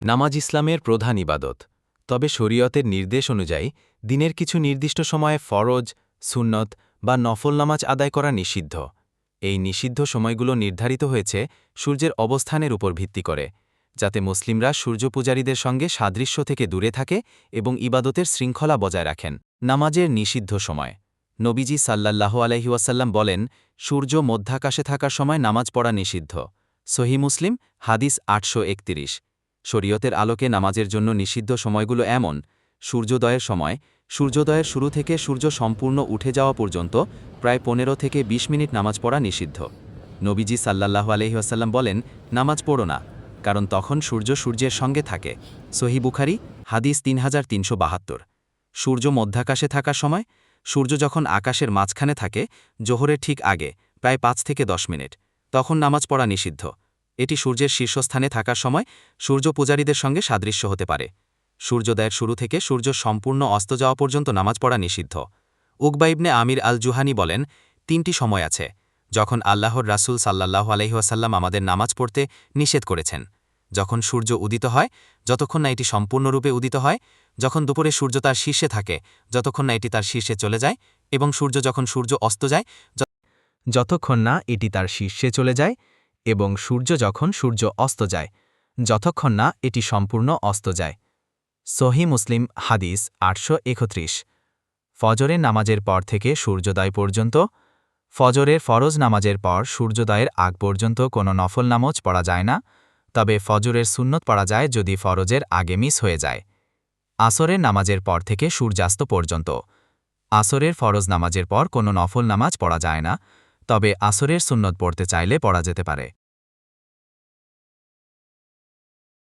নামাজ ইসলামের প্রধান ইবাদত। তবে শরীয়তের নির্দেশ অনুযায়ী দিনের কিছু নির্দিষ্ট সময়ে ফরজ, সুন্নত বা নফল নামাজ আদায় করা নিষিদ্ধ। এই নিষিদ্ধ সময়গুলো নির্ধারিত হয়েছে সূর্যের অবস্থানের উপর ভিত্তি করে, যাতে মুসলিমরা সূর্যপূজারীদের সঙ্গে সাদৃশ্য থেকে দূরে থাকে এবং ইবাদতের শৃঙ্খলা বজায় রাখেন। নামাজের নিষিদ্ধ সময়। নবীজি সাল্লাল্লাহু আলাইহি ওয়াসাল্লাম বলেন, সূর্য মধ্যাকাশে থাকার সময় নামাজ পড়া নিষিদ্ধ। সহিহ মুসলিম, হাদিস ৮৩১। শরীয়তের আলোকে নামাজের জন্য নিষিদ্ধ সময়গুলো এমন: সূর্যোদয়ের সময়, সূর্যোদয়ের শুরু থেকে সূর্য সম্পূর্ণ উঠে যাওয়া পর্যন্ত প্রায় ১৫ থেকে ২০ মিনিট নামাজ পড়া নিষিদ্ধ। নবীজি সাল্লাল্লাহু আলাইহি ওয়াসাল্লাম বলেন, নামাজ পড়ো না, কারণ তখন সূর্য সূর্যের সঙ্গে থাকে। সহিহ বুখারী, হাদিস ৩৩৭২। সূর্য মধ্যাকাশে থাকার সময়, সূর্য যখন আকাশের মাঝখানে থাকে, জোহরের ঠিক আগে প্রায় ৫ থেকে ১০ মিনিট, তখন নামাজ পড়া নিষিদ্ধ। এটি সূর্যের শীর্ষস্থানে থাকার সময় সূর্য পূজারীদের সঙ্গে সাদৃশ্য হতে পারে। সূর্যোদয়ের শুরু থেকে সূর্য সম্পূর্ণ অস্ত যাওয়া পর্যন্ত নামাজ পড়া নিষিদ্ধ। উকবা ইবনে আমির আল জুহানি বলেন, ৩টি সময় আছে যখন আল্লাহর রাসূল সাল্লাল্লাহু আলাইহি ওয়াসাল্লাম আমাদের নামাজ পড়তে নিষেধ করেছেন: যখন সূর্য উদিত হয়, যতক্ষণ না এটি সম্পূর্ণরূপে উদিত হয়; যখন দুপুরে সূর্য তার শীর্ষে থাকে, যতক্ষণ না এটি তার শীর্ষে চলে যায়; এবং যখন সূর্য অস্ত যায়, যতক্ষণ না এটি তার শীর্ষে চলে যায়; এবং যখন সূর্য অস্ত যায়, যতক্ষণ না এটি সম্পূর্ণ অস্ত যায়। সহিহ মুসলিম, হাদিস ৮৩১। ফজরের নামাজের পর থেকে সূর্যোদয় পর্যন্ত। ফজরের ফরজ নামাজের পর সূর্যোদয়ের আগ পর্যন্ত কোনো নফল নামাজ পড়া যায় না, তবে ফজরের সুন্নত পড়া যায় যদি ফরজের আগে মিস হয়ে যায়। আসরের নামাজের পর থেকে সূর্যাস্ত পর্যন্ত। আসরের ফরজ নামাজের পর কোনো নফল নামাজ পড়া যায় না, তবে আসরের সুন্নত পড়তে চাইলে পড়া যেতে পারে।